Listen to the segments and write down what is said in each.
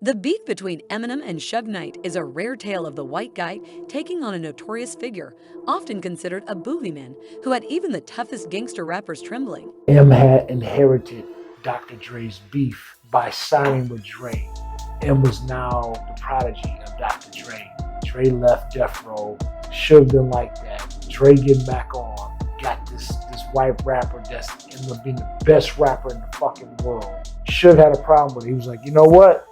The beef between Eminem and Suge Knight is a rare tale of the white guy taking on a notorious figure, often considered a boogeyman, who had even the toughest gangster rappers trembling. M had inherited Dr. Dre's beef by signing with Dre. M was now the prodigy of Dr. Dre. Dre left Death Row. Suge didn't like that. Dre getting back on. Got this white rapper that's ended up being the best rapper in the fucking world. Suge had a problem with it. He was like, you know what?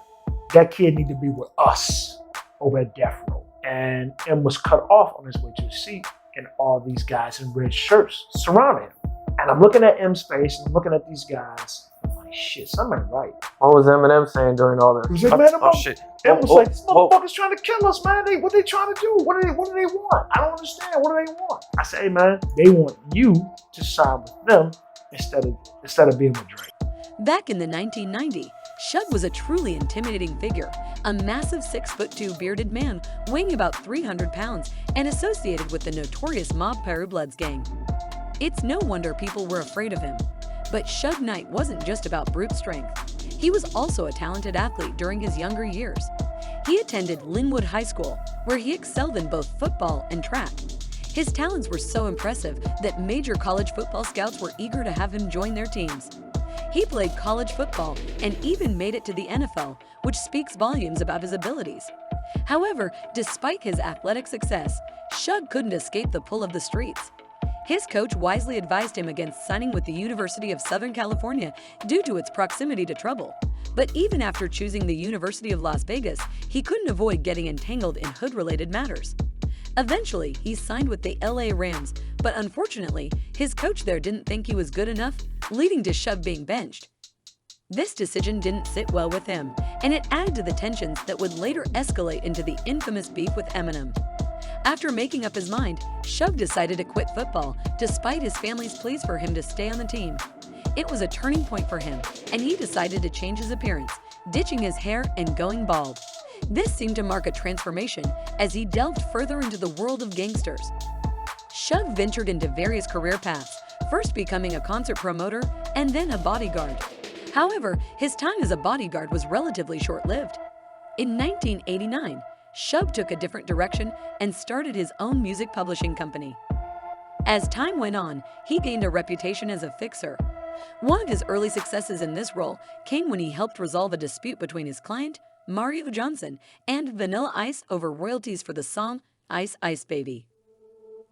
That kid need to be with us over at Death Row. And M was cut off on his way to his seat, and all these guys in red shirts surrounded him. And I'm looking at M's face, and I'm looking at these guys. I'm like, shit, somebody right. What was Eminem saying during all this? He was like, man, Shit. M was like, this motherfucker's trying to kill us, man. What they trying to do? What do they want? I don't understand. What do they want? I say, hey, man, they want you to side with them instead of being with Drake. Back in the 1990s, Suge was a truly intimidating figure, a massive 6'2" bearded man weighing about 300 pounds and associated with the notorious mob Peru Bloods gang. It's no wonder people were afraid of him. But Suge Knight wasn't just about brute strength. He was also a talented athlete during his younger years. He attended Linwood High School, where he excelled in both football and track. His talents were so impressive that major college football scouts were eager to have him join their teams. He played college football and even made it to the NFL, which speaks volumes about his abilities. However, despite his athletic success, Suge couldn't escape the pull of the streets. His coach wisely advised him against signing with the University of Southern California due to its proximity to trouble. But even after choosing the University of Las Vegas, he couldn't avoid getting entangled in hood-related matters. Eventually, he signed with the LA Rams, but unfortunately, his coach there didn't think he was good enough, leading to Suge being benched. This decision didn't sit well with him, and it added to the tensions that would later escalate into the infamous beef with Eminem. After making up his mind, Suge decided to quit football, despite his family's pleas for him to stay on the team. It was a turning point for him, and he decided to change his appearance, ditching his hair and going bald. This seemed to mark a transformation as he delved further into the world of gangsters. Suge ventured into various career paths, first becoming a concert promoter and then a bodyguard. However, his time as a bodyguard was relatively short-lived. In 1989, Suge took a different direction and started his own music publishing company. As time went on, he gained a reputation as a fixer. One of his early successes in this role came when he helped resolve a dispute between his client, Mario Johnson, and Vanilla Ice over royalties for the song Ice Ice Baby.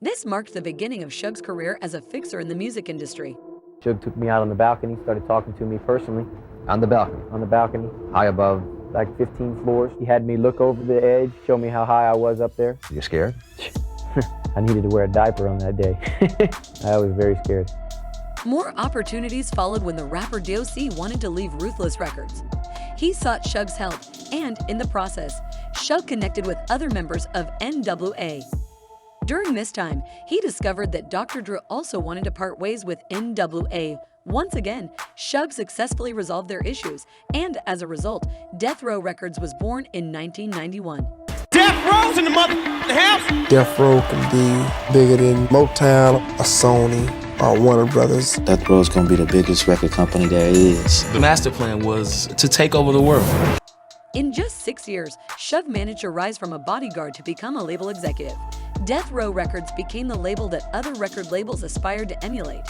This marked the beginning of Suge's career as a fixer in the music industry. Suge took me out on the balcony, started talking to me personally. On the balcony, On the balcony, high above. like 15 floors. He had me look over the edge, show me how high I was up there. You scared? I needed to wear a diaper on that day. I was very scared. More opportunities followed when the rapper DOC wanted to leave Ruthless Records. He sought Suge's help, and in the process, Suge connected with other members of NWA. During this time, he discovered that Dr. Dre also wanted to part ways with NWA. Once again, Suge successfully resolved their issues, and as a result, Death Row Records was born in 1991. Death Row's in the house. Death Row can be bigger than Motown, or Sony, or Warner Brothers. Death Row is going to be the biggest record company there is. The master plan was to take over the world. In just 6 years, Suge managed to rise from a bodyguard to become a label executive. Death Row Records became the label that other record labels aspired to emulate.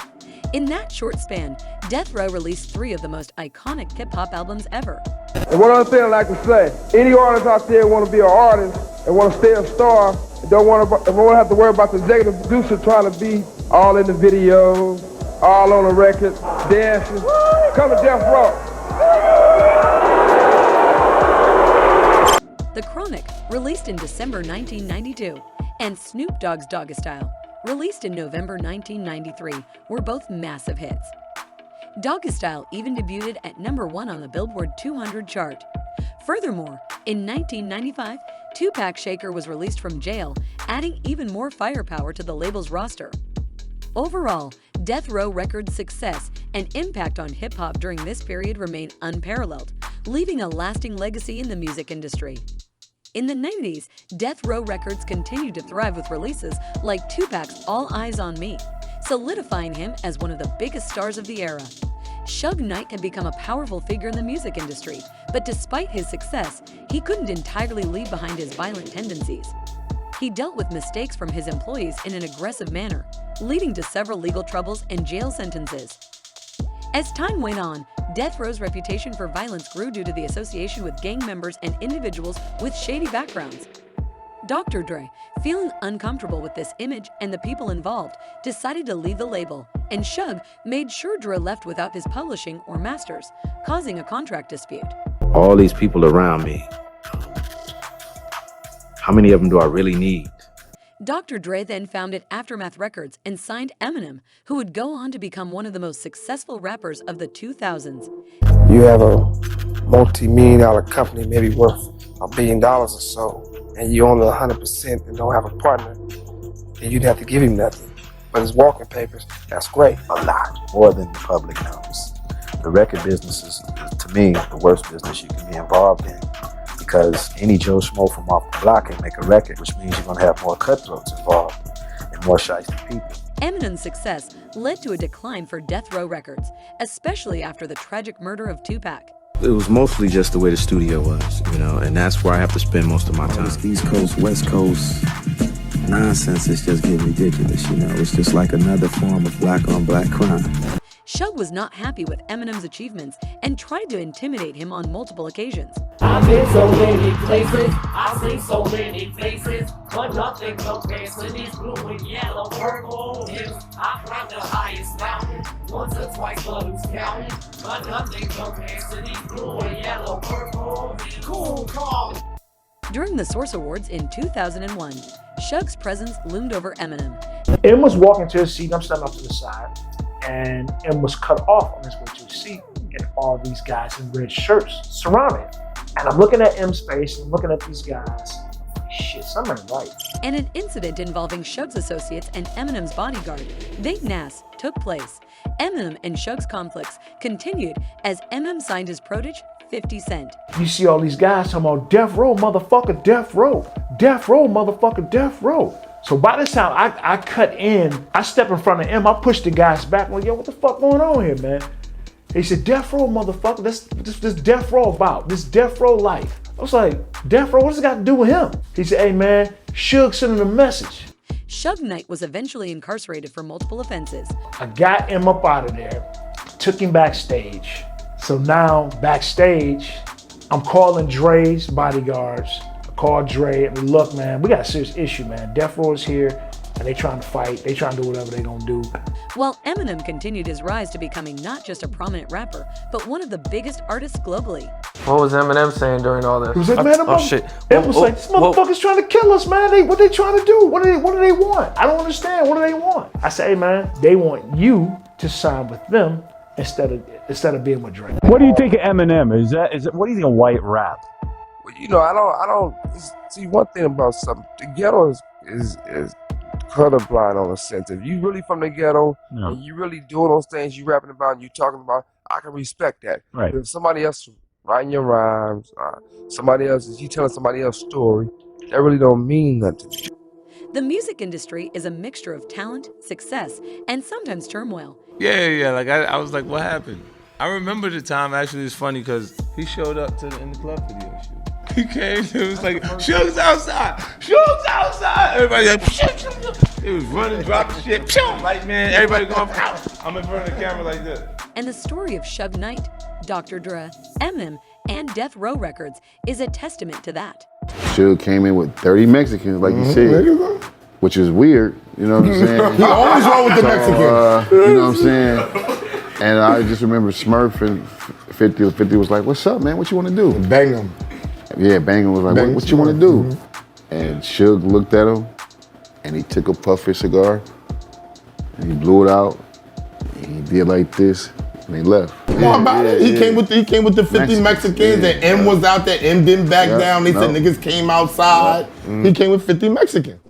In that short span, Death Row released 3 of the most iconic hip-hop albums ever. And one other thing I like to say, any artist out there want to be an artist and want to stay a star, and don't want to have to worry about the executive producer trying to be all in the videos, all on the record, dancing. Come to Death Row. The Chronic, released in December 1992, and Snoop Dogg's Doggy Style, released in November 1993, were both massive hits. Doggy Style even debuted at #1 on the Billboard 200 chart. Furthermore, in 1995, Tupac Shaker was released from jail, adding even more firepower to the label's roster. Overall, Death Row Records' success and impact on hip-hop during this period remain unparalleled, leaving a lasting legacy in the music industry. In the 90s, Death Row Records continued to thrive with releases like Tupac's All Eyes on Me, solidifying him as one of the biggest stars of the era. Suge Knight had become a powerful figure in the music industry, but despite his success, he couldn't entirely leave behind his violent tendencies. He dealt with mistakes from his employees in an aggressive manner, leading to several legal troubles and jail sentences. As time went on, Death Row's reputation for violence grew due to the association with gang members and individuals with shady backgrounds. Dr. Dre, feeling uncomfortable with this image and the people involved, decided to leave the label, and Suge made sure Dre left without his publishing or masters, causing a contract dispute. All these people around me, how many of them do I really need? Dr. Dre then founded Aftermath Records and signed Eminem, who would go on to become one of the most successful rappers of the 2000s. You have a multi-million-dollar company, maybe worth $1 billion or so, and you own it 100% and don't have a partner, then you'd have to give him nothing. But his walking papers, that's great. A lot more than the public knows. The record business is, to me, the worst business you can be involved in, because any Joe Schmo from off the block can make a record, which means you're going to have more cutthroats involved and more shiesty people. Eminem's success led to a decline for Death Row Records, especially after the tragic murder of Tupac. It was mostly just the way the studio was, and that's where I have to spend most of my time. This East Coast, West Coast nonsense is just getting ridiculous, It's just like another form of black-on-black crime. Suge was not happy with Eminem's achievements and tried to intimidate him on multiple occasions. I've been so many places, I've seen so many faces, but nothing compares to these blue and yellow purple hills. I climbed the highest mountain, once or twice but who's counting, but nothing compares to these blue and yellow purple hills. Cool, calm. During the Source Awards in 2001, Suge's presence loomed over Eminem. M was walking to his seat, I'm standing up to the side, and M was cut off on his way to his seat, and all these guys in red shirts surrounded him. And I'm looking at M's face, and I'm looking at these guys. Shit, something ain't right. And an incident involving Suge's associates and Eminem's bodyguard, Big Nas, took place. Eminem and Suge's conflicts continued as Eminem signed his protege, 50 Cent. You see all these guys talking about death row, motherfucker, death row. Death row, motherfucker, death row. So by this time, I cut in, I step in front of M, I push the guys back. I'm like, yo, what the fuck going on here, man? He said, death row, motherfucker, this death row about, this death row life. I was like, death row, what does it got to do with him? He said, hey man, Suge sent him a message. Suge Knight was eventually incarcerated for multiple offenses. I got him up out of there, took him backstage. So now, backstage, I'm calling Dre's bodyguards. I called Dre, and look man, we got a serious issue, man. Death Row is here, and they trying to fight, they trying to do whatever they gonna do. While Eminem continued his rise to becoming not just a prominent rapper, but one of the biggest artists globally. What was Eminem saying during all this? He was like, man, shit. It was like, this motherfucker's trying to kill us, man. What they trying to do? What do they want? I don't understand. What do they want? I say, hey, man, they want you to sign with them instead of being with Drake. What do you think of Eminem? Is it what do you think of white rap? Well, I don't see one thing about something. The ghetto is colorblind on a sense. If you really from the ghetto and you really doing those things you rapping about and you talking about, I can respect that. Right. But if somebody else writing your rhymes, you telling somebody else's story, that really don't mean nothing. The music industry is a mixture of talent, success, and sometimes turmoil. Yeah. Like I was like, what happened? I remember the time. Actually, it's funny because he showed up in the club video shoot. He came. It was like, Suge's outside. Suge's outside. Everybody like, he was running, dropping shit. Like man, everybody going. I'm in front of the camera like this. And the story of Suge Knight, Dr. Dre, Eminem, and Death Row Records is a testament to that. Suge came in with 30 Mexicans, like you said, which is weird, you know what I'm saying? He always wrong with the Mexicans. You know what I'm saying? And I just remember Smurf and 50 was like, what's up, man? What you want to do? Bang him. Yeah, Bang was like, what you want to do? And Suge looked at him, and he took a puff of his cigar, and he blew it out, and he did like this, and he left. He came with the 50 Mexicans, and M was out there. M didn't back down. They said niggas came outside. He came with 50 Mexicans.